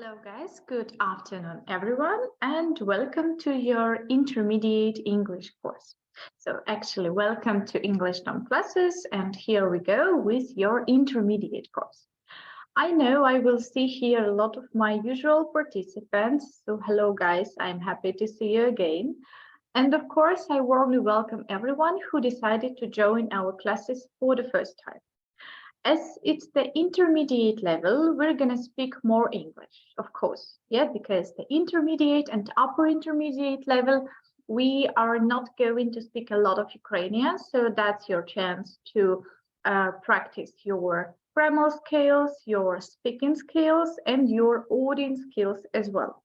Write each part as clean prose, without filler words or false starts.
Hello guys, good afternoon everyone and welcome to your intermediate English course. So actually welcome to English Tom classes and here we go with your intermediate course. I know I will see here a lot of my usual participants. So hello guys, I'm happy to see you again. And of course, I warmly welcome everyone who decided to join our classes for the first time. As it's the intermediate level, we're going to speak more English, of course. Yeah, because the intermediate and upper intermediate level, we are not going to speak a lot of Ukrainian. So that's your chance to practice your grammar skills, your speaking skills, and your audience skills as well.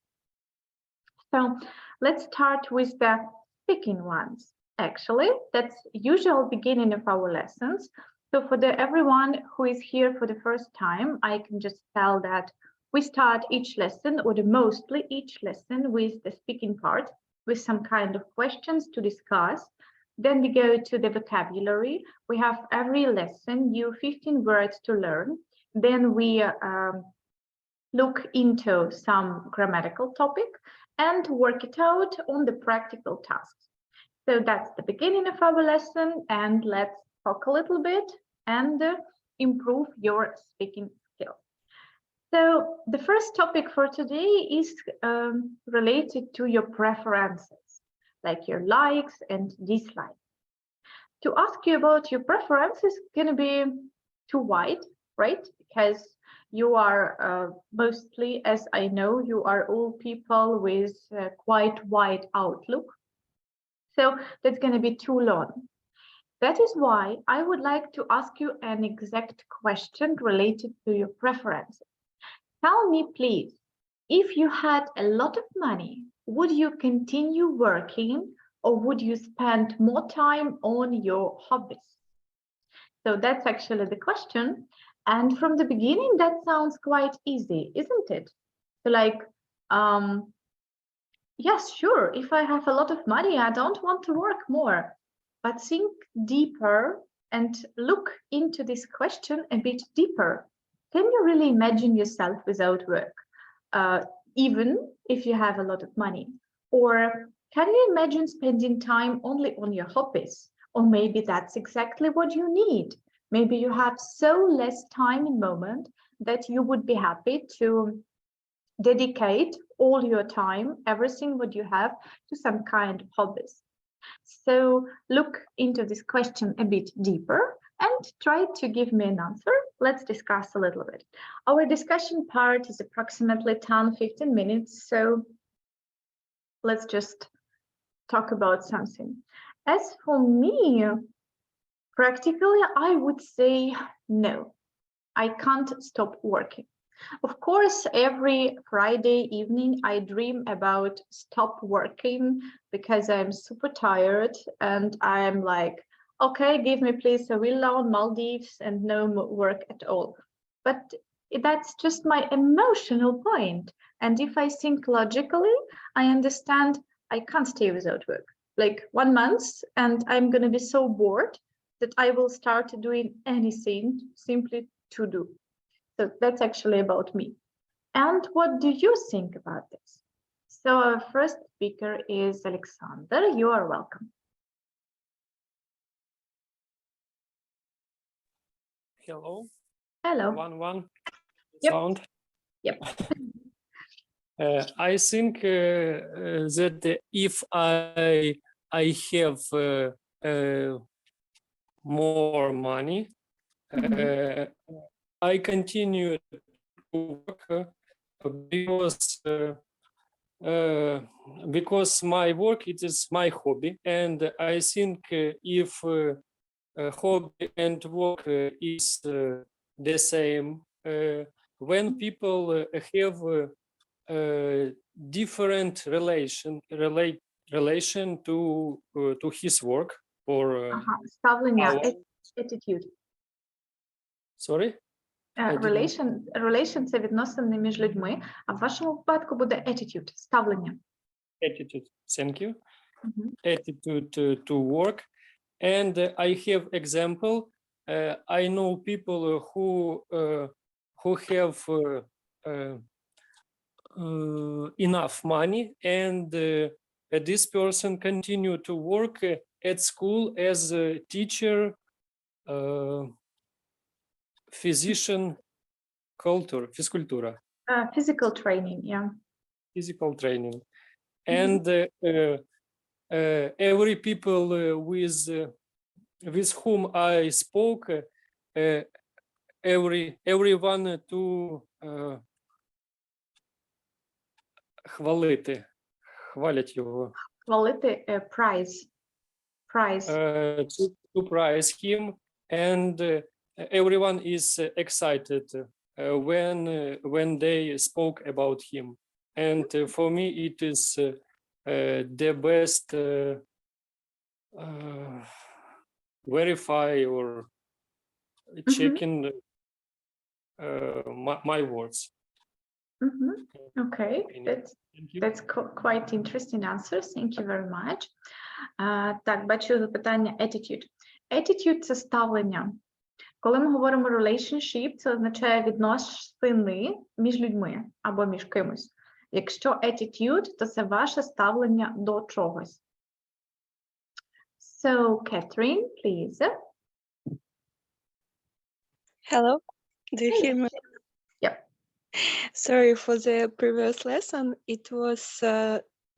So let's start with the speaking ones. Actually, that's usual beginning of our lessons. So for everyone who is here for the first time, I can just tell that we start each lesson or mostly each lesson with the speaking part with some kind of questions to discuss. Then we go to the vocabulary. We have every lesson new 15 words to learn. Then we look into some grammatical topic and work it out on the practical tasks. So that's the beginning of our lesson and let's talk a little bit and improve your speaking skills. So the first topic for today is related to your preferences, like your likes and dislikes. To ask you about your preferences is going to be too wide, right? Because you are mostly, as I know, you are all people with quite wide outlook. So that's going to be too long. That is why I would like to ask you an exact question related to your preferences. Tell me, please, if you had a lot of money, would you continue working or would you spend more time on your hobbies? So that's actually the question. And from the beginning, that sounds quite easy, isn't it? So like, yes, sure, if I have a lot of money, I don't want to work more. But think deeper and look into this question a bit deeper. Can you really imagine yourself without work, even if you have a lot of money? Or can you imagine spending time only on your hobbies? Or maybe that's exactly what you need. Maybe you have so less time in moment that you would be happy to dedicate all your time, everything what you have to some kind of hobbies. So look into this question a bit deeper and try to give me an answer. Let's discuss a little bit. Our discussion part is approximately 10-15 minutes. So let's just talk about something. As for me, practically, I would say no, I can't stop working. Of course, every Friday evening, I dream about stop working because I'm super tired and I'm like, okay, give me please a villa on Maldives and no work at all. But that's just my emotional point. And if I think logically, I understand I can't stay without work. Like 1 month and I'm going to be so bored that I will start doing anything simply to do. So that's actually about me. And what do you think about this? So our first speaker is Alexander. You are welcome. Hello. Hello. 1-1 Yep. sound. Yep. I think that if I have more money, I continue to work because my work it is my hobby, and I think if hobby and work is the same, when people have different relation to his work or ставлення, attitude. Sorry? Relation – це відносини між людьми, а в вашому випадку буде attitude, ставлення. Attitude, thank you. Attitude to work. And I have example. I know people who have enough money, and this person continue to work at school as a teacher, physician, физкультура, Physical training, yeah. physical training. And every people with whom I spoke, everyone to хвалять його, Quality prize. to praise him, and everyone is excited when they spoke about him. And for me, it is the best verify or checking my words. Okay, Thank you. that's quite interesting answers. Thank you very much. Так, бачу запитання attitude. Attitude – це ставлення. Коли ми говоримо relationship, це означає відносини між людьми або між кимось. Якщо attitude, то це ваше ставлення до чогось. So, Catherine, please. Hello, do you hear me? Yep. Sorry for the previous lesson. It was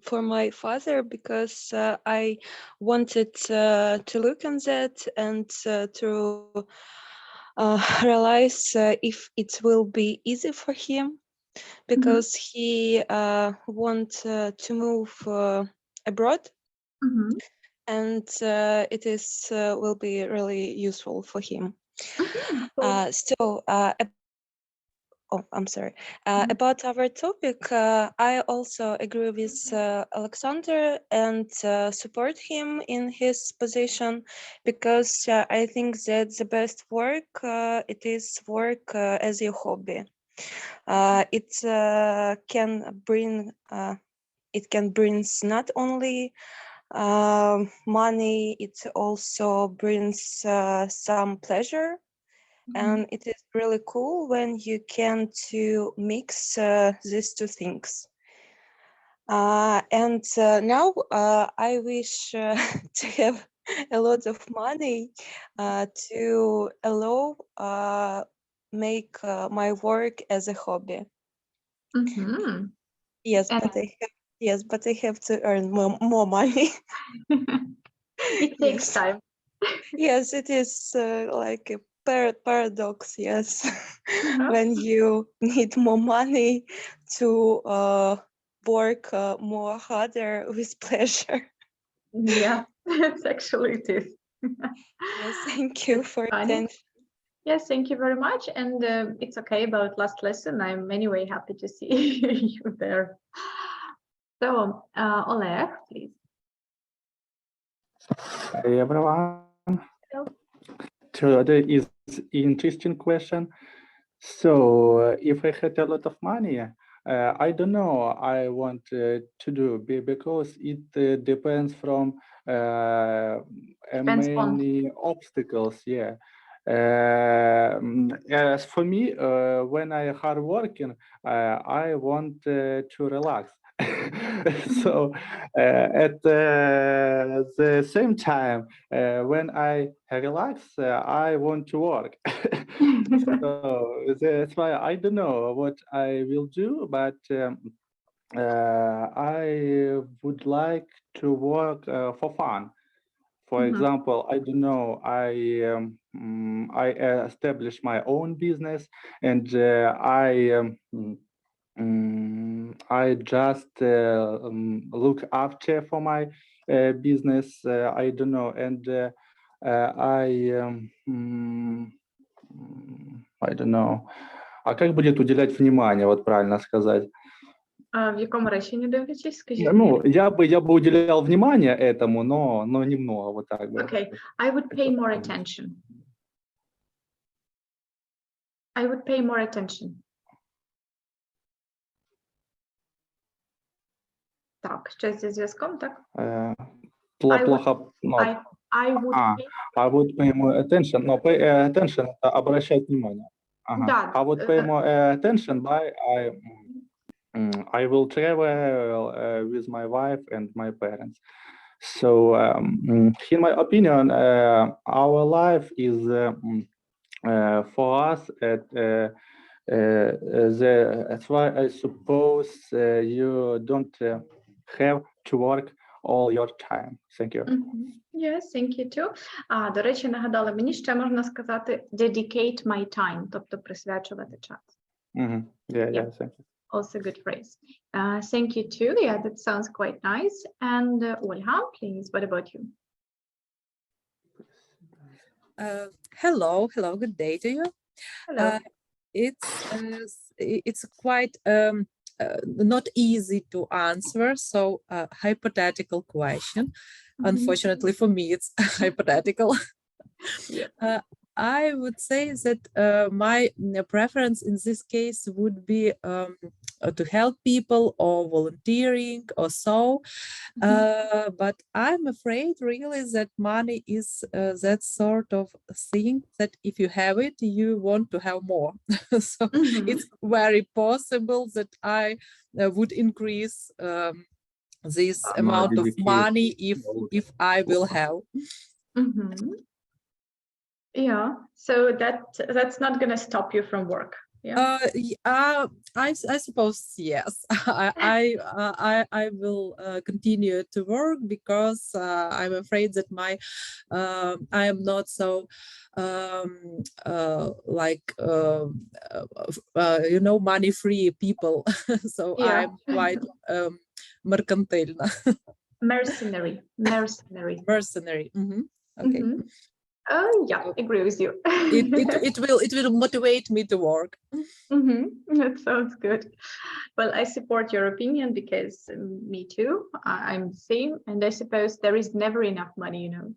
for my father because I wanted to look on that and to realize if it will be easy for him because he want to move abroad, and it is will be really useful for him. I'm sorry. About our topic, I also agree with Alexander and support him in his position because I think that the best work it is work as a hobby. It can bring not only money, it also brings some pleasure. And it is really cool when you can to mix these two things. And now I wish to have a lot of money to allow make my work as a hobby. Yes, but I have to earn more money. It takes time. Yes, it is like a paradox, yes. When you need more money to work more harder with pleasure. Yeah, it's actually it is. Yes, thank you for attention. Yes, thank you very much. And it's okay about last lesson. I'm anyway happy to see you there. So, Oleg, please. Hi everyone. Hello. Today is interesting question. So if I had a lot of money, I don't know I want to do because it depends from many obstacles. Yeah. As for me, when I hard working, I want to relax. So at the same time, when I relax, I want to work. So that's why I don't know what I will do, but I would like to work for fun. For example, I don't know, I established my own business, and I just look after for my business. I don't know, and I don't know. А как будет уделять внимание, вот правильно сказать? В якому реченні дивлячись, скажіть? Ну, я бы уделял внимание этому, но немного, вот так бы. Okay, I would pay more attention. I would pay more attention. Так, щось зі зв'язком, так? Плохо. I would pay more attention. No, pay attention – обращать внимание. Да. I would pay more attention by I will travel with my wife and my parents. So, in my opinion, our life is for us that's why I suppose you don't have to work all your time. Thank you. Yes, thank you too. До речі, нагадала, мені ще можна сказати dedicate my time, тобто присвячувати час. Yeah, thank you. Also good phrase. Thank you too. Yeah, that sounds quite nice. And Olha, please, what about you? Hello, good day to you. Hello. It's quite not easy to answer, so hypothetical question. Unfortunately for me, it's hypothetical. Yeah. I would say that my preference in this case would be to help people or volunteering or so. But I'm afraid really that money is that sort of thing that if you have it, you want to have more. So it's very possible that I would increase this amount of money if I will have. Yeah, so that's not going to stop you from work. Yeah. I suppose yes. I will continue to work because I'm afraid that I am not so money free people. So Yeah. I'm quite mercantilna. Mercenary. Okay. Oh yeah, agree with you. it will motivate me to work. That sounds good. Well, I support your opinion because me too. I'm the same, and I suppose there is never enough money, you know.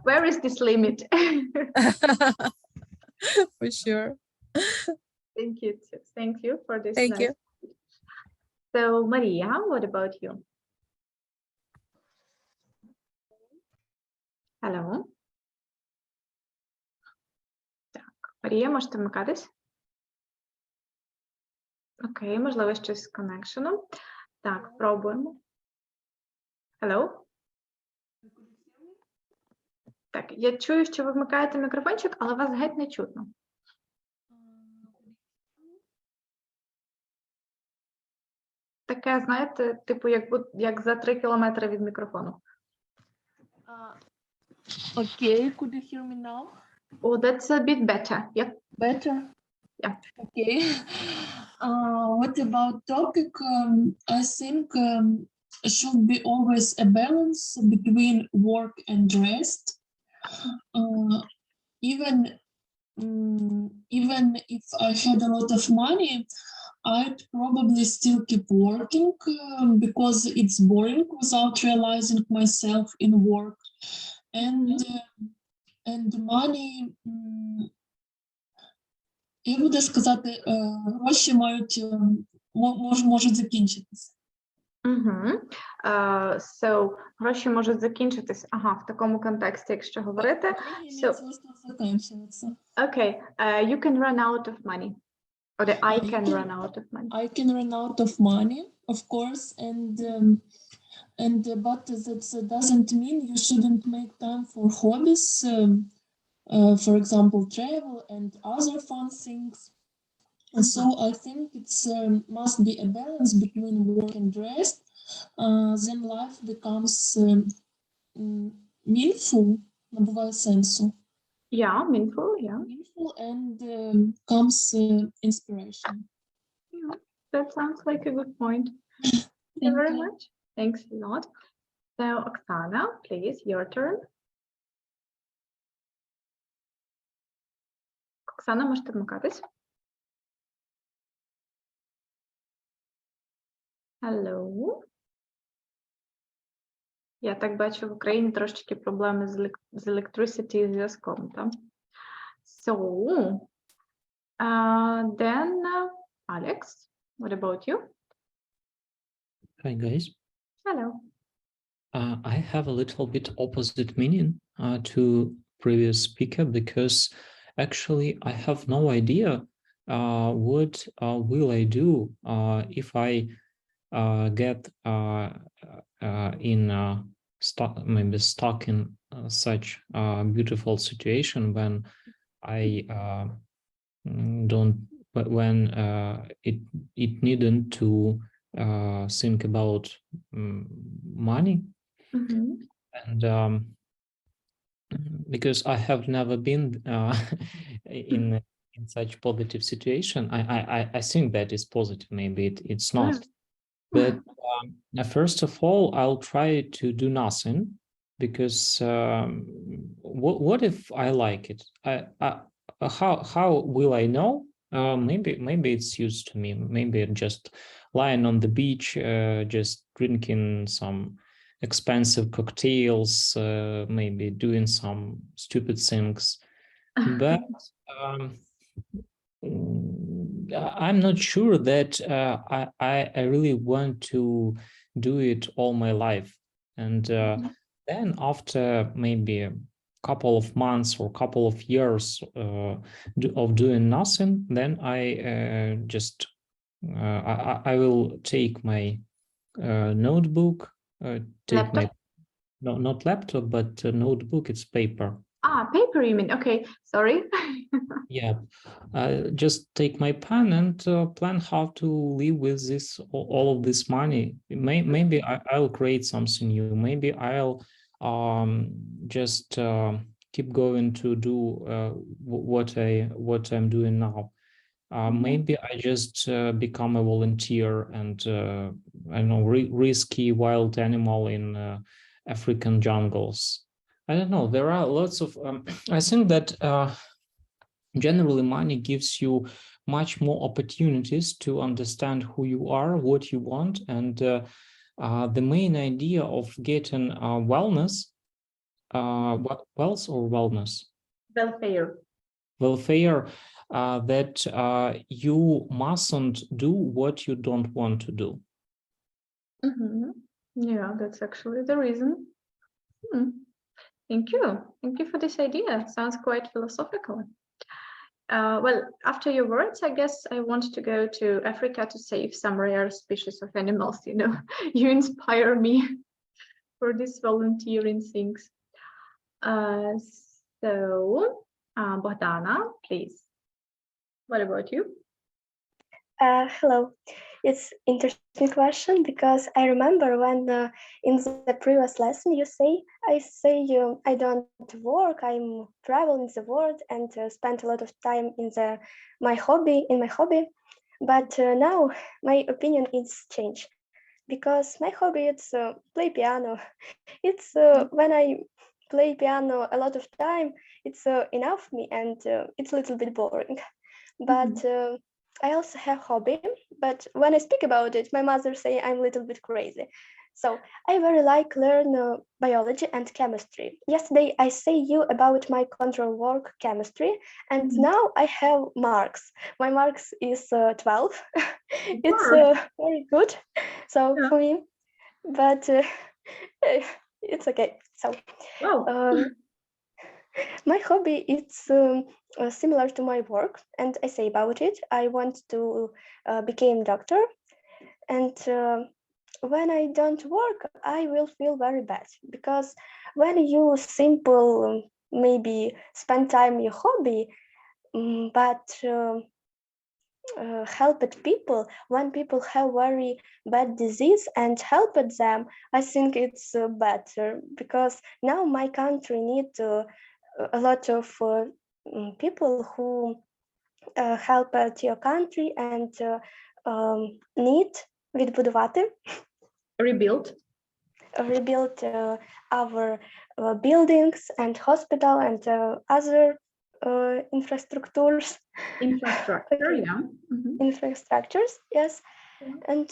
Where is this limit? For sure. Thank you. Thank you for this. Thank you. So, Maria, what about you? Hello. Так, Марія, можете вмикатись? Окей, можливо, щось з коннекшеном. Так, пробуємо. Hello? Так, я чую, що ви вмикаєте мікрофончик, але вас геть не чутно. Таке, знаєте, типу, як за 3 кілометри від мікрофону. Okay, could you hear me now? Oh, that's a bit better. Yep. Better? Yeah. Okay. What about topic? I think should be always a balance between work and rest. Even if I had a lot of money, I'd probably still keep working because it's boring without realizing myself in work. And money, я буду сказати, гроші можуть закінчитися. So, гроші можуть закінчитись. Ага, в такому контексті, якщо говорити. Okay, you can run out of money. Or I can run out of money. I can run out of money, of course, but that doesn't mean you shouldn't make time for hobbies, for example, travel and other fun things. And so I think it's must be a balance between work and rest. Then life becomes meaningful, набуває сенсу. Yeah, meaningful, yeah. Meaningful and comes inspiration. Yeah, that sounds like a good point. Thank you very much. Thanks a lot. So, Oksana, please, your turn. Оксана, можете вмикатись? Hello. Я так бачу, в Україні трошечки проблеми з electricity і зв'язком, так? So, then Alex, what about you? Hi guys. Hello. I have a little bit opposite meaning to previous speaker because actually I have no idea what will I do if I get in maybe stuck in such a beautiful situation when I don't, but when it needn't to think about money. And because I have never been in such positive situation, I think that is positive. Maybe it's not. But first of all, I'll try to do nothing, because what if I like it? How will I know? Maybe it's used to me. Maybe just lying on the beach, just drinking some expensive cocktails, maybe doing some stupid things. But I'm not sure that I really want to do it all my life. And then after maybe a couple of months or couple of years of doing nothing, then I will take my notebook, take Laptop? my, no, not laptop, but notebook, it's paper. Paper, you mean? Okay, sorry. Yeah, just take my pen and plan how to live with this, all of this money. Maybe I'll create something new. Maybe I'll just keep going to do what I'm doing now. Maybe I just become a volunteer and I don't know, risky wild animal in African jungles. I don't know. There are lots of. I think that. Generally, money gives you much more opportunities to understand who you are, what you want, and the main idea of getting wellness, wealth or wellness, welfare, that you mustn't do what you don't want to do. Yeah, that's actually the reason. Thank you. Thank you for this idea. Sounds quite philosophical. Well, after your words, I guess I want to go to Africa to save some rare species of animals. You know, you inspire me for this volunteering things. So, Bogdana, please. What about you? Hello. It's interesting question because I remember when in the previous lesson you say I don't work, I'm traveling the world and spend a lot of time in my hobby. But now my opinion is changed because my hobby is play piano. It's when I play piano a lot of time, it's enough me and it's a little bit boring. But I also have hobby, but when I speak about it, my mother say I'm a little bit crazy. So I very like learn biology and chemistry. Yesterday I say you about my control work chemistry, and now I have marks. My marks is 12. It's very good. So for me, but it's okay. So my hobby is similar to my work, and I say about it. I want to become doctor, and when I don't work, I will feel very bad because when you simple maybe spend time your hobby, but helped people when people have very bad disease and helped them, I think it's better because now my country need a lot of people who help at your country and need відбудувати, rebuild our buildings and hospital and other infrastructures. Infrastructure, Okay. yeah. Infrastructures, yes. And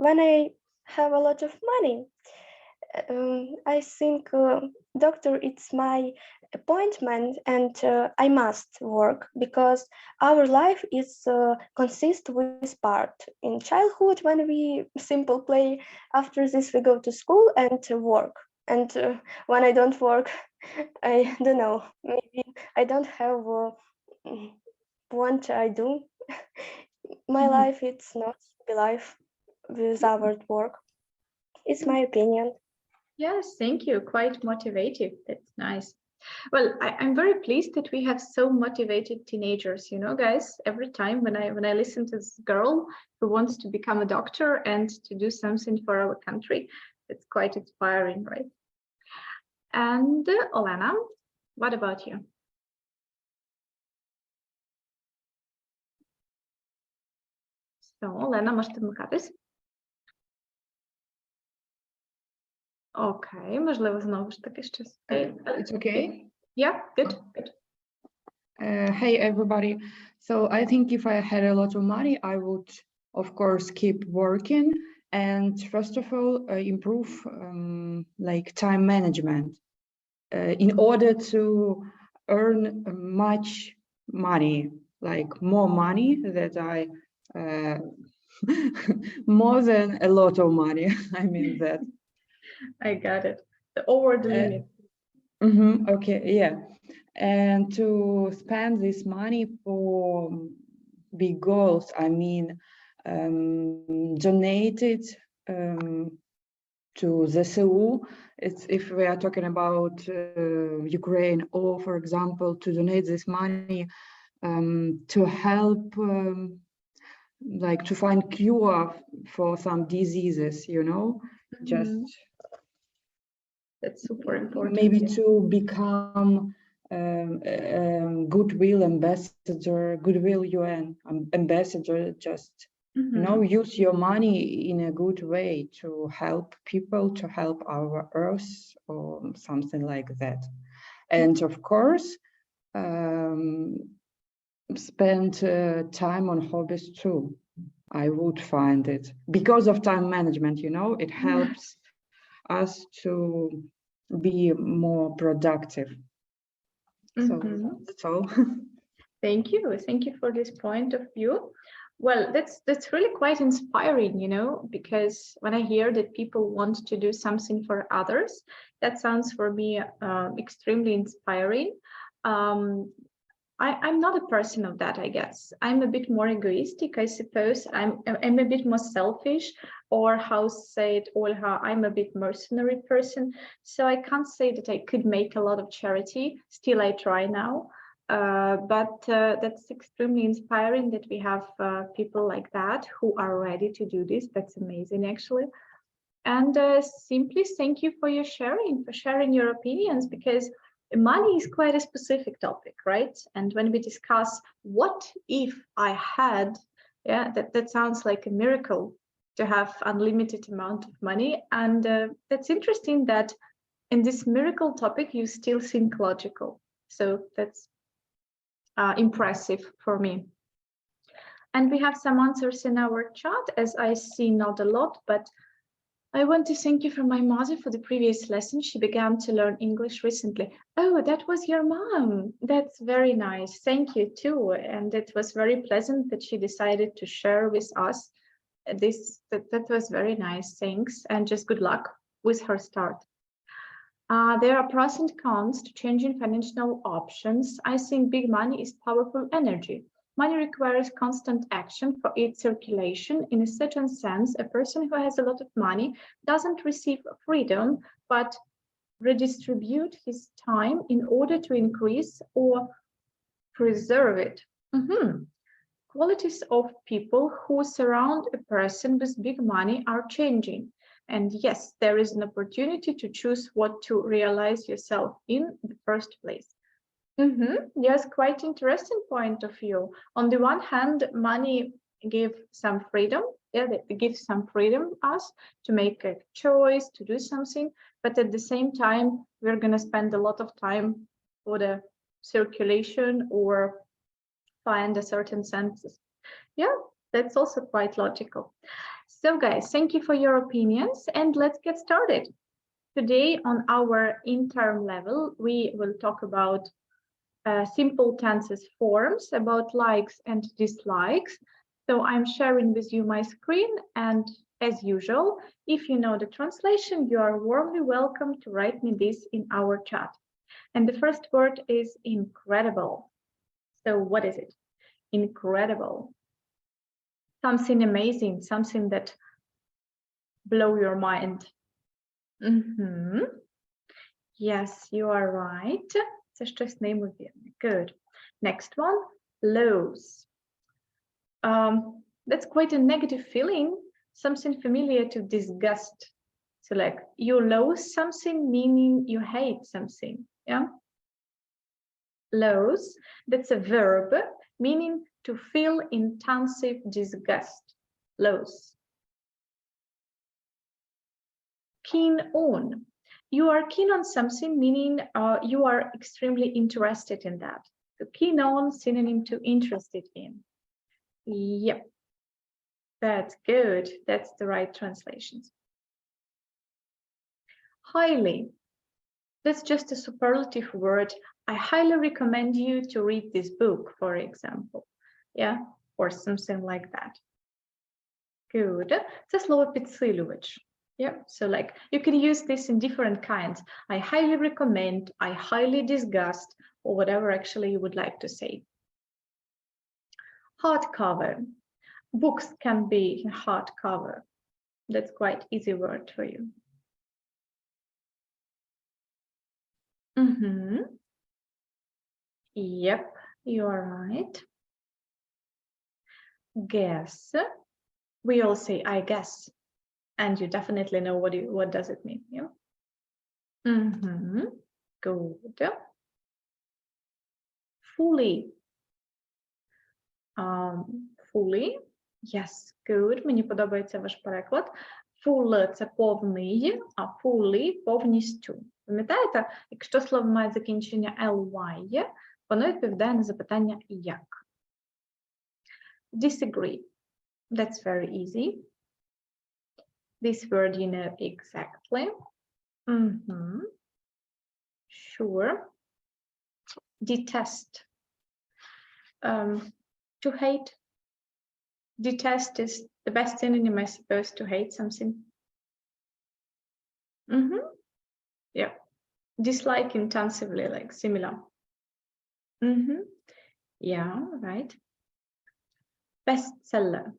when I have a lot of money, I think doctor it's my appointment and I must work because our life is consist with part in childhood when we simple play. After this we go to school and work, and when I don't work, I don't know, maybe I don't have want I do. My life, it's not be life without work. It's my opinion. Yes, thank you. Quite motivative. That's nice. Well, I'm very pleased that we have so motivated teenagers, you know, guys. Every time when I listen to this girl who wants to become a doctor and to do something for our country, it's quite inspiring, right? And Olena, what about you? So, Олена, можете вмикатись? Окей, можливо, знову ж таки щось. It's okay. Yeah, good, good. Hey, everybody. So I think if I had a lot of money, I would, of course, keep working and first of all, improve like time management in order to earn much money, like more money that I, more than a lot of money. I mean that. I got it. Over the limit. Okay, yeah. And to spend this money for big goals, I mean, donate it to the CU. It's if we are talking about Ukraine, or for example, to donate this money to help, like to find cure for some diseases, you know, just that's super important. Maybe to become goodwill ambassador, goodwill UN ambassador, just you know, use your money in a good way to help people, to help our earth or something like that. And of course, spend time on hobbies too. I would find it because of time management, you know, it helps us to be more productive. So that's all. Thank you for this point of view. Well, that's really quite inspiring, you know, because when I hear that people want to do something for others, that sounds for me extremely inspiring. I'm not a person of that, I guess. I'm a bit more egoistic, I suppose. I'm a bit more selfish, or how say it, Olha, I'm a bit mercenary person. So I can't say that I could make a lot of charity. Still, I try now. But that's extremely inspiring that we have people like that who are ready to do this. That's amazing, actually. And simply thank you for sharing your opinions, because money is quite a specific topic, right? And when we discuss what if I had, yeah, that sounds like a miracle to have unlimited amount of money. And that's interesting that in this miracle topic, you still think logical. So that's impressive for me. And we have some answers in our chat, as I see not a lot, but I want to thank you for my mother for the previous lesson. She began to learn English recently. Oh, that was your mom. That's very nice. Thank you too. And it was very pleasant that she decided to share with us this. That was very nice. Thanks. And just good luck with her start. There are pros and cons to changing financial options. I think big money is powerful energy. Money requires constant action for its circulation. In a certain sense, a person who has a lot of money doesn't receive freedom, but redistribute his time in order to increase or preserve it. Qualities of people who surround a person with big money are changing. And yes, there is an opportunity to choose what to realize yourself in the first place. Yes, quite interesting point of view. On the one hand, money gives some freedom. Yeah, it gives some freedom us to make a choice, to do something. But at the same time, we're going to spend a lot of time for the circulation or find a certain census. Yeah, that's also quite logical. So guys, thank you for your opinions, and let's get started. Today on our interim level, we will talk about simple tenses forms, about likes and dislikes. So I'm sharing with you my screen, and as usual, if you know the translation, you are warmly welcome to write me this in our chat. And the first word is incredible. So what is it? incredible, something amazing, something that blow your mind. Yes, you are right. Це щось неймовірне. Good. Next one, lows. That's quite a negative feeling, something familiar to disgust. So like you loathe something, meaning you hate something, yeah? Loathe, that's a verb, meaning to feel intensive disgust. Loathe. Keen on. You are keen on something, meaning you are extremely interested in that. So keen on, synonym to interested in. Yep, that's good. That's the right translation. Highly. That's just a superlative word. I highly recommend you to read this book, for example. Yeah, or something like that. Good. Це слово підсилювач. Yeah, so like you can use this in different kinds. I highly recommend, I highly disgust, or whatever actually you would like to say. Hardcover. Books can be hardcover. That's quite easy word for you. Yep, you are right. Guess. We all say I guess, and you definitely know what does it mean, yeah? Good. Fully. Fully. Yes, good. Мені подобається ваш переклад. Full – це повний, а fully – повністю. Пам'ятаєте, якщо слово має закінчення ly, воно відповідає на запитання як. Disagree. That's very easy. This word you know exactly. Sure. Detest. To hate. Detest is the best synonym, I suppose, to hate something. Yeah. Dislike intensively, like similar. Yeah, right. Bestseller.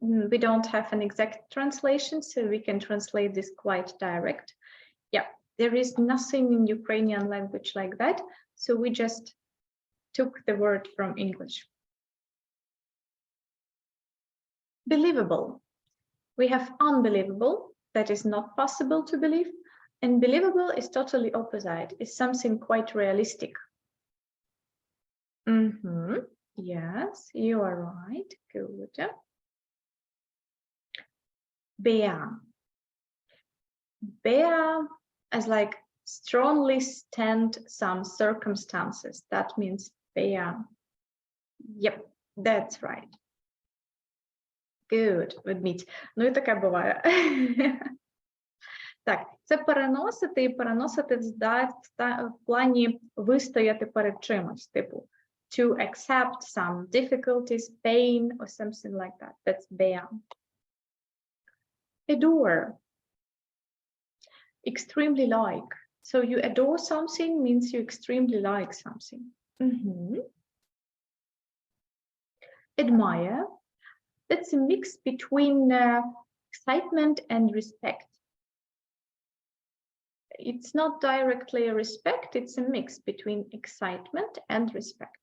We don't have an exact translation, so we can translate this quite direct. Yeah, there is nothing in Ukrainian language like that, so we just took the word from English. Believable. We have unbelievable, that is not possible to believe, and believable is totally opposite, is something quite realistic. Yes, you are right. Good. Bear. Bear as like strongly stand some circumstances. That means bear. Yep, that's right. Good, ведмідь. Ну і таке буває. Так, це переносити і переносити в плані вистояти перед чимось, типу to accept some difficulties, pain, or something like that. That's bear. Adore. Extremely like. So you adore something means you extremely like something. Admire. That's a mix between excitement and respect. It's not directly a respect, it's a mix between excitement and respect.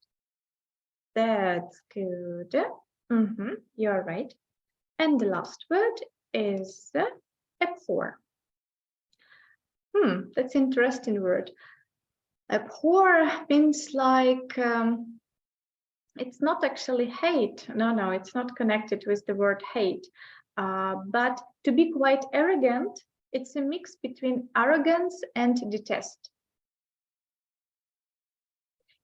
That's good. You're right. And the last word is abhor. That's an interesting word. Abhor means like, it's not actually hate. No, it's not connected with the word hate. But to be quite arrogant, it's a mix between arrogance and detest.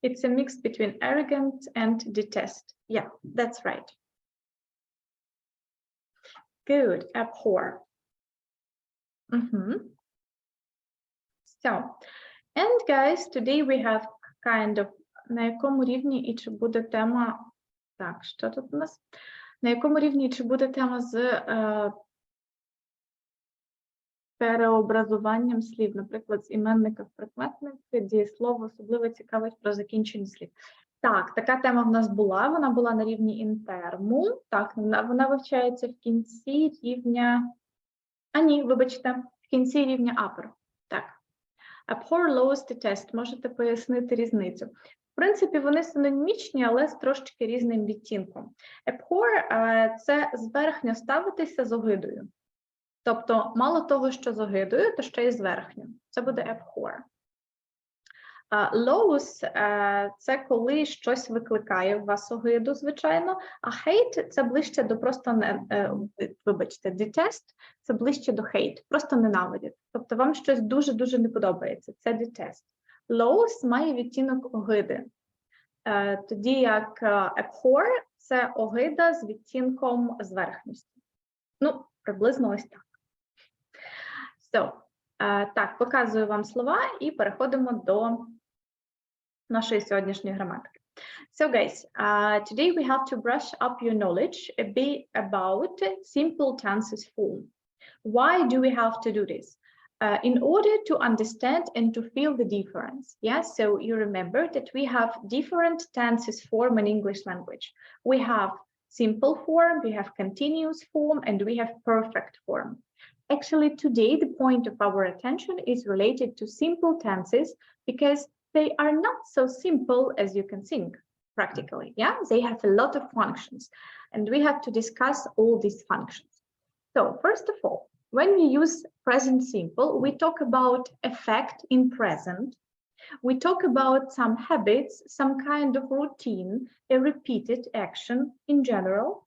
It's a mix between arrogance and detest. Yeah, that's right. Good, abhor. So, and guys, today we have kind of на якому рівні і чи буде тема. Так, що тут у нас? На якому рівні чи буде тема з переобразуванням слів, наприклад, з іменника в прикметник, дієслово особливо цікавить про закінчення слів. Так, така тема в нас була. Вона була на рівні інтерму. Так, вона вивчається в кінці рівня. А ні, вибачте, в кінці рівня upper. Так. Abhor lowest test. Можете пояснити різницю. В принципі, вони синонімічні, але з трошки різним відтінком. Abhor – це зверхньо ставитися з огидою. Тобто, мало того, що з огидою, то ще й зверхньо. Це буде abhor. Lows – це коли щось викликає в вас огиду, звичайно, а hate – це ближче до просто, вибачте, detest – це ближче до hate, просто ненавидять. Тобто вам щось дуже-дуже не подобається, це detest. Lows має відтінок огиди, тоді як abhor – це огида з відтінком зверхності. Ну, приблизно ось так. So, так, показую вам слова і переходимо до нашої сьогоднішньої граматики. So guys, today we have to brush up your knowledge a bit about simple tenses form. Why do we have to do this? In order to understand and to feel the difference. Yeah, so you remember that we have different tenses form in English language. We have simple form, we have continuous form, and we have perfect form. Actually, today the point of our attention is related to simple tenses because they are not so simple as you can think practically. Yeah, they have a lot of functions and we have to discuss all these functions. So first of all, when we use present simple, we talk about effect in present. We talk about some habits, some kind of routine, a repeated action in general.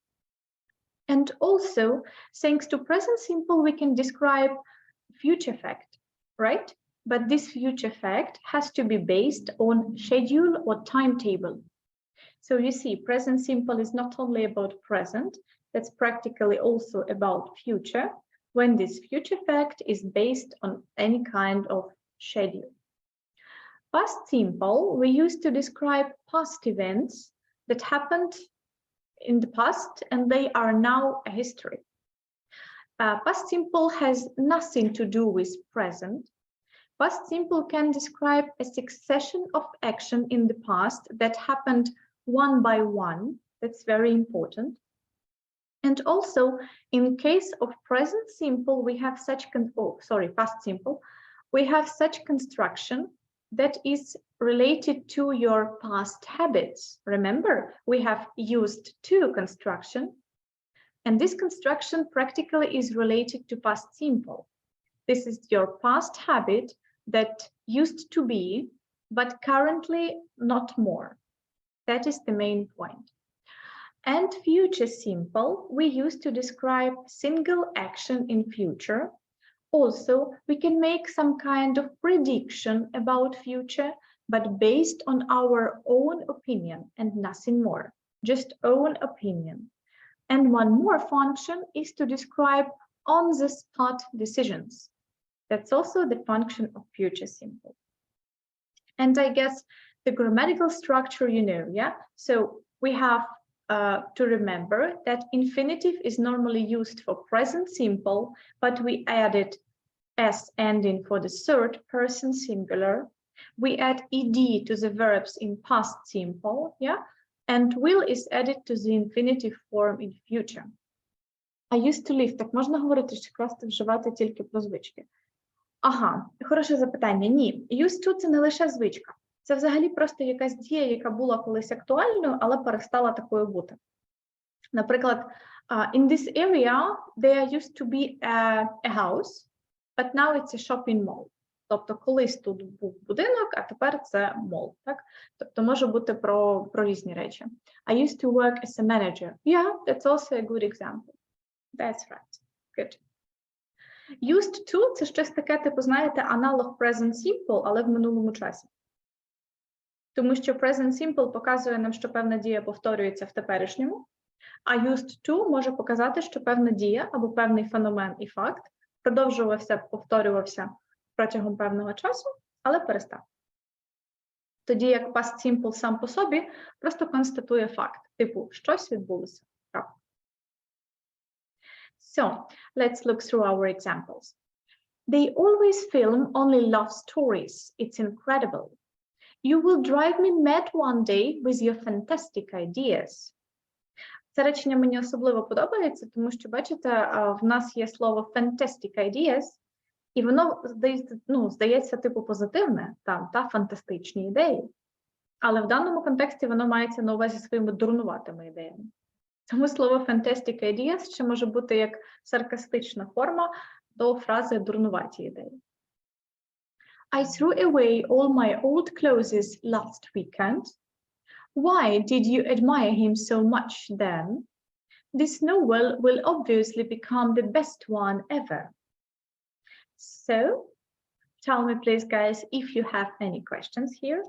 And also, thanks to present simple, we can describe future fact, right? But this future fact has to be based on schedule or timetable. So you see, present simple is not only about present, that's practically also about future, when this future fact is based on any kind of schedule. Past simple, we use to describe past events that happened in the past and they are now a history. Past simple has nothing to do with present. Past simple can describe a succession of action in the past that happened one by one. That's very important. And also, in case of present simple, we have such, past simple, we have such construction that is related to your past habits. Remember, we have used to construction, and this construction practically is related to past simple. This is your past habit that used to be, but currently not more. That is the main point. And future simple, we use to describe single action in future. Also, we can make some kind of prediction about future, but based on our own opinion and nothing more, just own opinion. And one more function is to describe on-the-spot decisions. That's also the function of future simple. And I guess the grammatical structure, you know, yeah? So we have to remember that infinitive is normally used for present simple, but we added s ending for the third person singular. We add ed to the verbs in past simple, yeah? And will is added to the infinitive form in future. I used to live. Так можна говорити, що просто вживати тільки про звички? Ага, хороше запитання. Ні, used to – це не лише звичка. Це взагалі просто якась дія, яка була колись актуальною, але перестала такою бути. Наприклад, in this area, there used to be a house, but now it's a shopping mall. Тобто колись тут був будинок, а тепер це мол. Так? Тобто може бути про різні речі. I used to work as a manager. Yeah, that's also a good example. That's right. Good. Used to – це щось таке, типу, знаєте, аналог present simple, але в минулому часі. Тому що present simple показує нам, що певна дія повторюється в теперішньому, а used to може показати, що певна дія або певний феномен і факт повторювався протягом певного часу, але перестав. Тоді як past simple сам по собі просто констатує факт, типу, щось відбулося. So, let's look through our examples. They always film only love stories. It's incredible. You will drive me mad one day with your fantastic ideas. Це речення мені особливо подобається, тому що, бачите, в нас є слово fantastic ideas, і воно здається типу позитивне, там, та фантастичні ідеї. Але в даному контексті воно мається на увазі своїми дурнуватими ідеями. Тому слово fantastic ideas ще може бути як саркастична форма до фрази дурнуваті ідеї. I threw away all my old clothes last weekend. Why did you admire him so much then? This novel will obviously become the best one ever. So, tell me please, guys, if you have any questions here.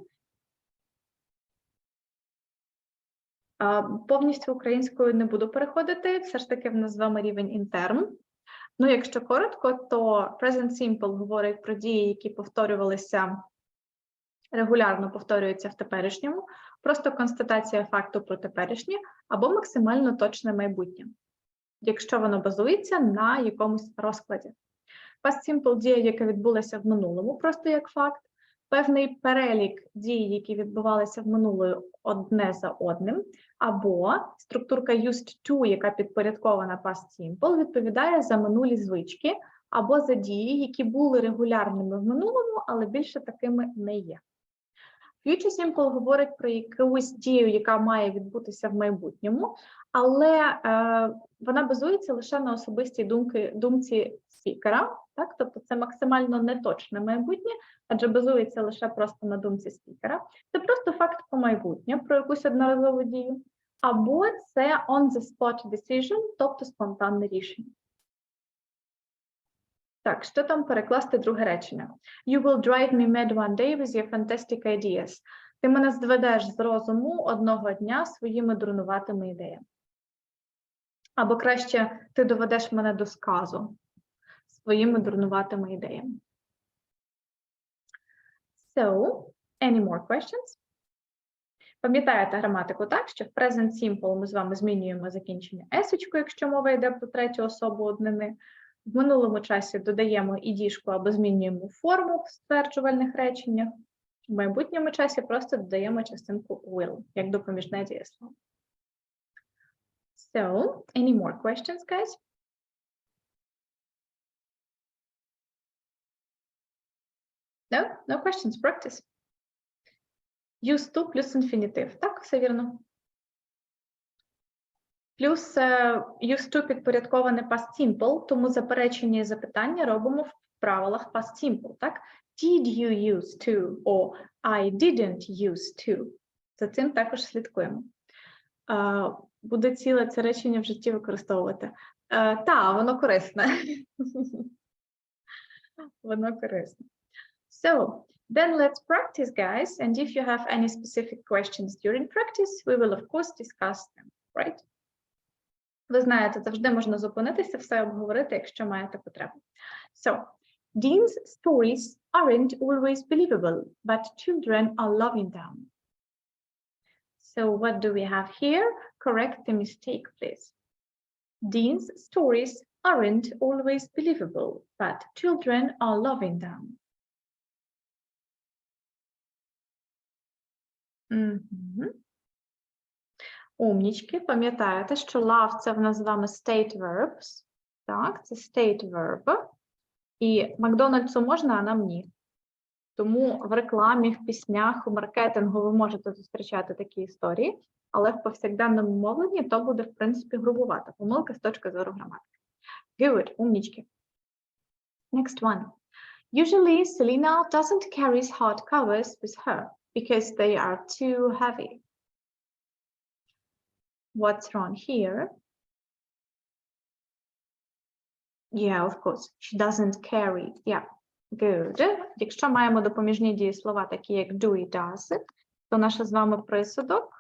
Повністю українською не буду переходити, все ж таки в нас з вами рівень інтерн. Ну, якщо коротко, то present simple говорить про дії, які повторювалися, регулярно повторюються в теперішньому, просто констатація факту про теперішнє або максимально точне майбутнє, якщо воно базується на якомусь розкладі. Past simple – дія, яка відбулася в минулому, просто як факт, певний перелік дій, які відбувалися в минулому одне за одним, або структурка used to, яка підпорядкована past simple, відповідає за минулі звички, або за дії, які були регулярними в минулому, але більше такими не є. Future simple говорить про якусь дію, яка має відбутися в майбутньому, але вона базується лише на особистій думці спікера, так? Тобто це максимально неточне майбутнє, адже базується лише просто на думці спікера. Це просто факт про майбутнє, про якусь одноразову дію, або це on-the-spot decision, тобто спонтанне рішення. Так, що там перекласти друге речення? You will drive me mad one day with your fantastic ideas. Ти мене зведеш з розуму одного дня своїми дурнуватими ідеями. Або краще, ти доведеш мене до сказу своїми дурнуватими ідеями. So, any more questions? Пам'ятаєте граматику так, що в present simple ми з вами змінюємо закінчення есочку, якщо мова йде про третю особу однини. В минулому часі додаємо ідішку або змінюємо форму в стверджувальних реченнях. В майбутньому часі просто додаємо частинку will, як допоміжне дієслово. So, any more questions, guys? No questions, practice. Use to плюс інфінітив. Так, все вірно. Плюс use to підпорядковане past simple, тому заперечення і запитання робимо в правилах past simple, так? Did you use to? Or I didn't use to. За цим також слідкуємо. Буде ціле це речення в житті використовувати. Воно корисне. Воно корисне. So, then let's practice, guys. And if you have any specific questions during practice, we will, of course, discuss them, right? Ви знаєте, завжди можна зупинитися, все обговорити, якщо маєте потребу. So, Dean's stories aren't always believable, but children are loving them. So, what do we have here? Correct the mistake, please. Dean's stories aren't always believable, but children are loving them. Умнічки, пам'ятаєте, що love – це в нас з вами state verbs. Так, це state verb. І Макдональдсу можна, а нам ні. Тому в рекламі, в піснях, у маркетингу ви можете зустрічати такі історії, але в повсякденному мовленні то буде, в принципі, грубувата помилка з точки зору граматики. Good, умнічки. Next one. Usually, Selena doesn't carry hard covers with her because they are too heavy. What's wrong here? Yeah, of course, she doesn't carry. Yeah, good. Якщо маємо допоміжні дієслова, такі як do і does, то наш з вами присудок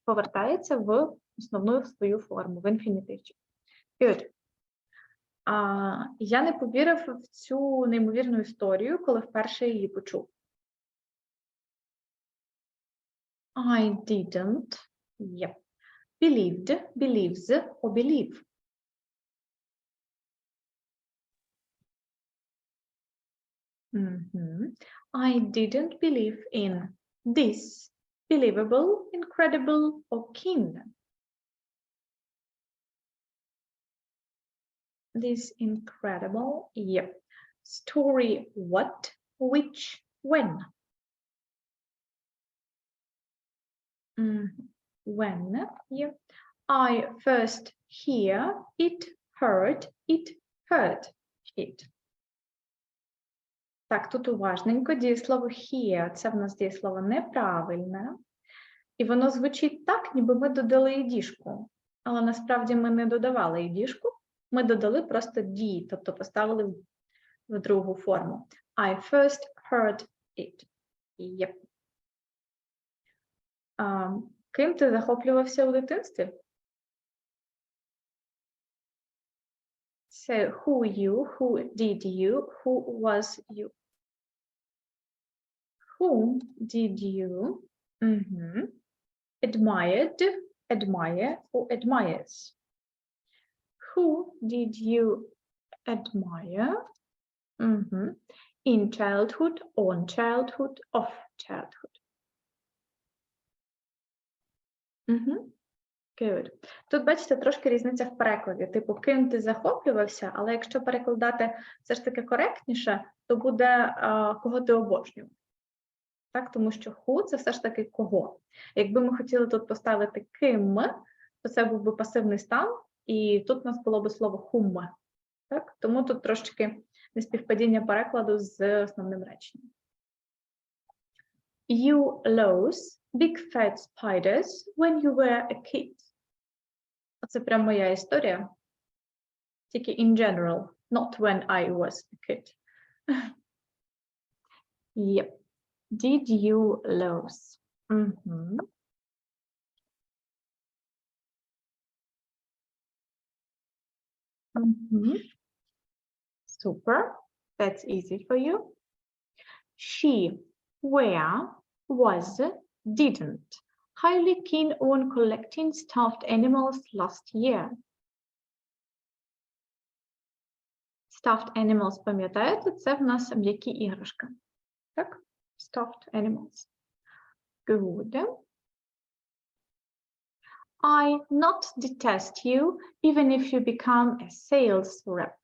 повертається в основну свою форму, в інфінітивчик. Good. Я не повірив в цю неймовірну історію, коли вперше її почув. I didn't. Yep. Believed, believes, or believe. I didn't believe in This, believable, incredible, or keen. This incredible, yep. Story, what, which, when. When, yep. I first hear, it, heard, it, heard, it. Так, тут уважненько, дієслово hear, це в нас дієслово неправильне. І воно звучить так, ніби ми додали ідішку. Але насправді ми не додавали ідішку, ми додали просто D, тобто поставили в другу форму. I first heard it. Yep. Ким ти захоплювався у дитинстві? So, who you, who did you, who was you? Whom did you admired, admire, or admires? Who did you admire in childhood, on childhood, off childhood? Good. Тут, бачите, трошки різниця в перекладі. Типу, ким ти захоплювався, але якщо перекладати все ж таки коректніше, то буде кого ти обожнював. Так, тому що who – це все ж таки кого. Якби ми хотіли тут поставити ким, то це був би пасивний стан, і тут у нас було б слово whom. Так? Тому тут трошки неспівпадіння перекладу з основним реченням. You lost big fat spiders when you were a kid. Це прям моя історія. Тільки in general, not when I was a kid. Yep. Did you lose? Super. That's easy for you. She, where, was, didn't. Highly keen on collecting stuffed animals last year. Stuffed animals, пам'ятаєте, це в нас м'які іграшки. Так? Stuffed animals. Good. I not detest you, even if you become a sales rep.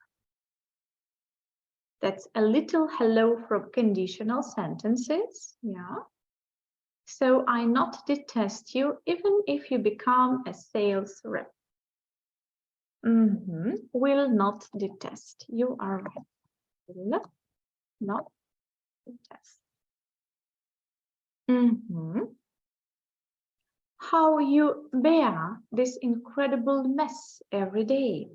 That's a little hello from conditional sentences. Yeah. So I not detest you, even if you become a sales rep. Will not detest. You are right. Will not detest. How you bear this incredible mess every day.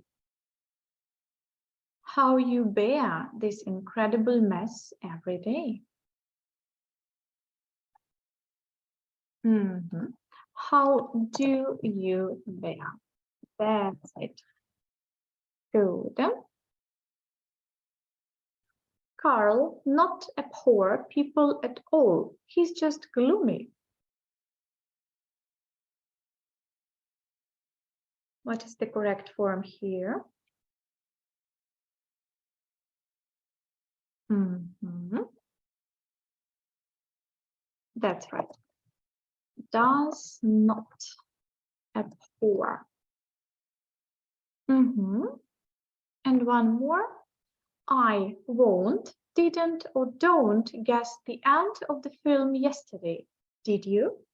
How you bear this incredible mess every day. How do you bear? That's it. Good. Carl, not abhor people at all. He's just gloomy. What is the correct form here? That's right. Does not abhor. And one more. I won't, didn't, or don't guess the end of the film yesterday. Did you?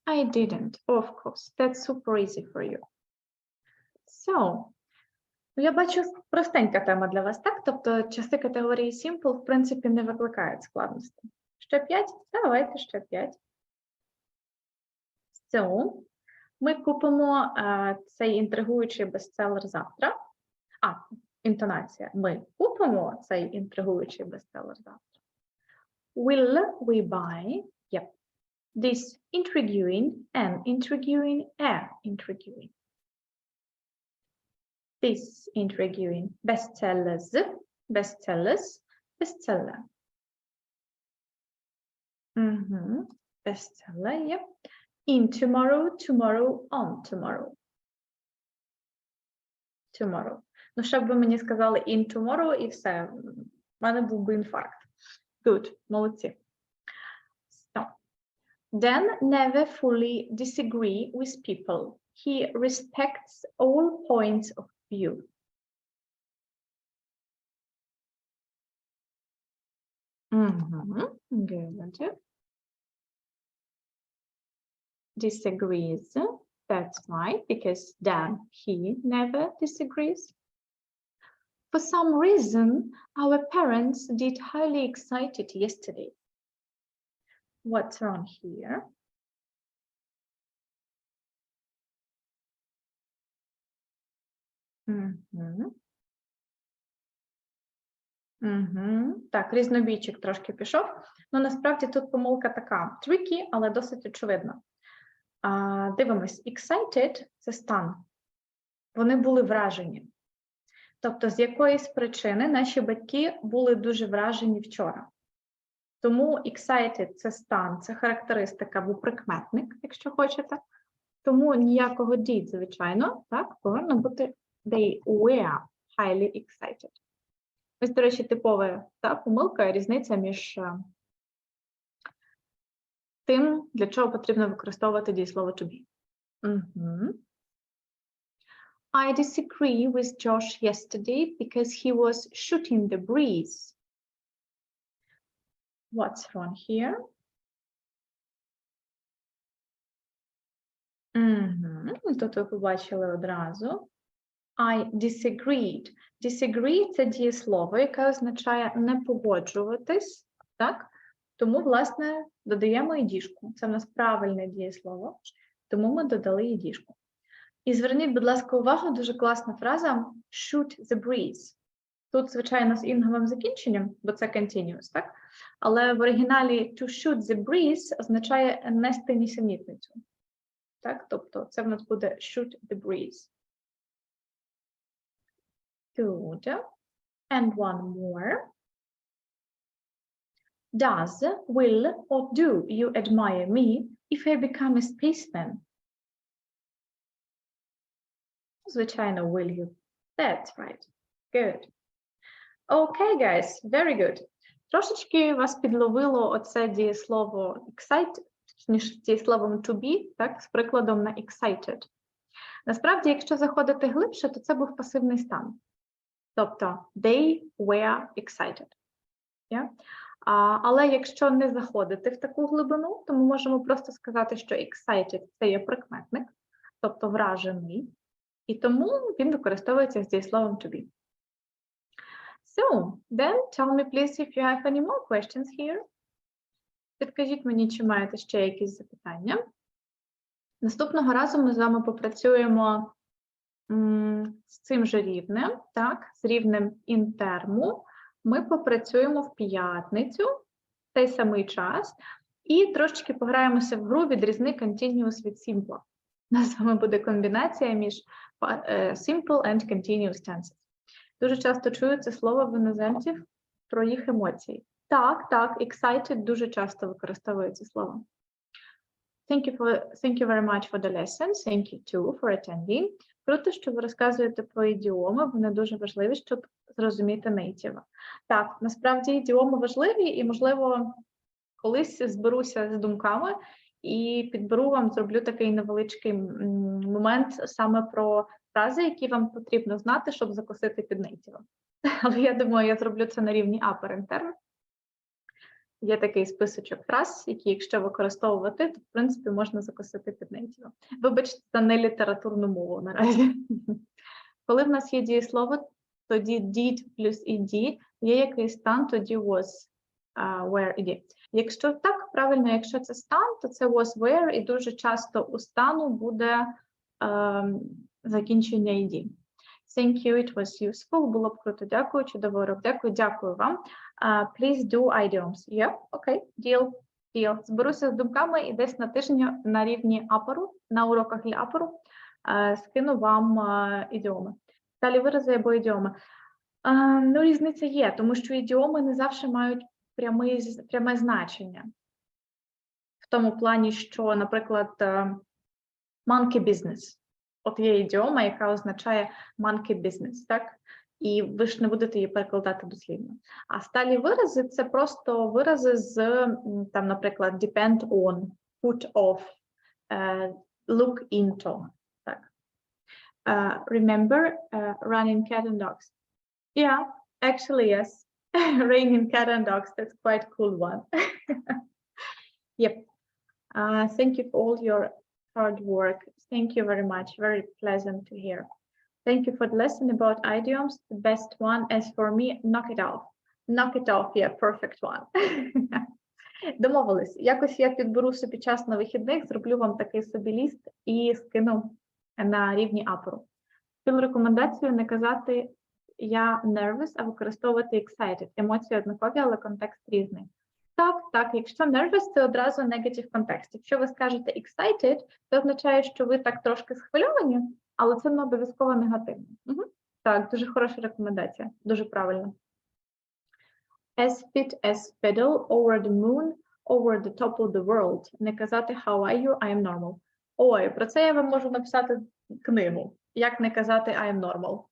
I didn't, of course. That's super easy for you. So, я бачу простенька тема для вас, так? Тобто часи категорії simple, в принципі, не викликають складності. Ще 5? Давайте ще 5. So, ми купимо цей інтригуючий бестселер завтра. Інтонація. Ми купимо цей інтригуючий бестселер завтра. Will we buy? Yep. This intriguing, an intriguing, a intriguing. This intriguing bestsellers, bestsellers, bestseller. Bestseller, yep. In tomorrow, tomorrow, on tomorrow. Tomorrow. Ну, щоб ви мені сказали in tomorrow і все. мене був би інфаркт. Good, молодці. So, Dan never fully disagree with people. He respects all points of view. Good. Disagrees. That's right, because Dan, he never disagrees. For some reason, our parents did highly excited yesterday. What's wrong here? Так, різнобійчик трошки пішов. Ну, насправді тут помилка така. Tricky, але досить очевидна. Дивимось, excited – це стан. Вони були вражені. Тобто, з якоїсь причини наші батьки були дуже вражені вчора. Тому excited – це стан, це характеристика або прикметник, якщо хочете. Тому ніякого did, звичайно, так, повинно бути they were highly excited. Ось, до речі, типова помилка, різниця між тим, для чого потрібно використовувати дієслово to be. I disagree with Josh yesterday because he was shooting the breeze. What's wrong here? Тут ви побачили одразу. I disagreed. Disagree – це дієслово, яке означає не погоджуватись, так? Тому, власне, додаємо ідішку. Це в нас правильне дієслово, тому ми додали ідішку. І зверніть, будь ласка, увагу, дуже класна фраза shoot the breeze. Тут, звичайно, з інговим закінченням, бо це continuous, так? Але в оригіналі to shoot the breeze означає нести нісенітницю. Так? Тобто це в нас буде shoot the breeze. Good. And one more. Does, will, or do you admire me if I become a spaceman? Звичайно, will you. That's right. Good. Okay, guys, very good. Трошечки вас підловило оце дієслово excite, точніше дієсловом to be, так, з прикладом на excited. Насправді, якщо заходити глибше, то це був пасивний стан. Тобто, they were excited. Yeah? Але якщо не заходити в таку глибину, то ми можемо просто сказати, що excited – це є прикметник, тобто вражений, і тому він використовується з дієсловом to be. So, then tell me please if you have any more questions here. Підкажіть мені, чи маєте ще якісь запитання. Наступного разу ми з вами попрацюємо з цим же рівнем, так, з рівнем інтерму. Ми попрацюємо в п'ятницю, в той самий час, і трошечки пограємося в гру «Відрізни continuous від simple». У нас з вами буде комбінація між simple and continuous tenses. Дуже часто чую це слово в іноземців про їх емоції. Так, excited дуже часто використовують це слово. Thank you very much for the lesson. Thank you too for attending. Круто, що ви розказуєте про ідіоми, вони дуже важливі, щоб зрозуміти нейтіва. Так, насправді ідіоми важливі і, можливо, колись зберуся з думками і підберу вам, зроблю такий невеличкий момент саме про фрази, які вам потрібно знати, щоб закосити під нейтіва. Але я думаю, я зроблю це на рівні upper intern. Є такий списочок фраз, які, якщо використовувати, то, в принципі, можна закосити під нейтіва. Вибачте, це не літературну мову наразі. Коли в нас є дієслово, тоді did плюс ed, є якийсь стан, тоді was, where, ed. Якщо так, правильно, якщо це стан, то це was, where, і дуже часто у стану буде закінчення ed. Thank you, it was useful. Було б круто. Дякую, чудовий урок. Дякую вам. Please do idioms. Yeah, okay, deal. Зберуся з думками і десь на тиждень на рівні апору, на уроках для апору, скину вам ідіоми. Далі вирази або ідіоми. Ну, різниця є, тому що ідіоми не завжди мають пряме значення. В тому плані, що, наприклад, monkey business. От є ідіома, яка означає monkey business, так? і ви ж не будете її перекладати дослівно. А сталі вирази – це просто вирази з, там, наприклад, depend on, put off, look into. Так. Remember running cat and dogs? Yeah, actually, yes. Raining cat and dogs, that's quite a cool one. Yep. Thank you for all your hard work. Thank you very much. Very pleasant to hear. Thank you for the lesson about idioms. The best one, as for me, knock it off. Knock it off, yeah, perfect one. Домовились. Якось я підберу собі час на вихідних, зроблю вам такий собі ліст і скину на рівні апору. Під рекомендацію не казати я nervous, а використовувати excited. Емоції однакові, але контекст різний. Так, якщо nervous, це одразу negative контекст. Якщо ви скажете excited, це означає, що ви так трошки схвильовані, але це не обов'язково негативно. Так, дуже хороша рекомендація, дуже правильно. As fit as fiddle, over the moon, over the top of the world. Не казати how are you, I am normal. Ой, про це я вам можу написати книгу. Як не казати I am normal.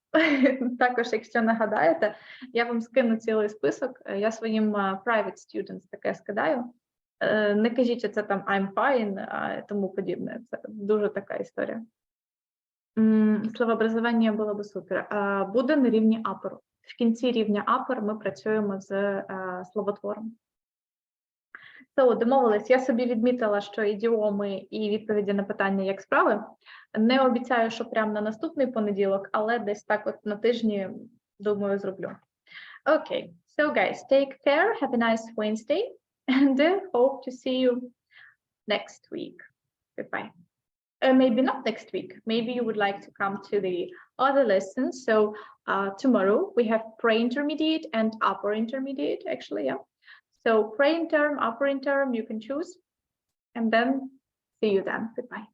Також, якщо нагадаєте, я вам скину цілий список, я своїм private students таке скидаю. Не кажіть, що це там I'm fine, тому подібне. Це дуже така історія. Словообразування було би супер. Буде на рівні апору. В кінці рівня апор ми працюємо з словотвором. Домовились, я собі відмітила, що ідіоми і відповіді на питання як справи. Не обіцяю, що прямо на наступний понеділок, але десь так от на тижні, думаю, зроблю. Okay, so guys, take care, have a nice Wednesday, and hope to see you next week. Goodbye. Maybe not next week. Maybe you would like to come to the other lessons. So tomorrow we have pre-intermediate and upper intermediate, actually, yeah. So pre-interm, upper interm, you can choose. And then see you then. Goodbye.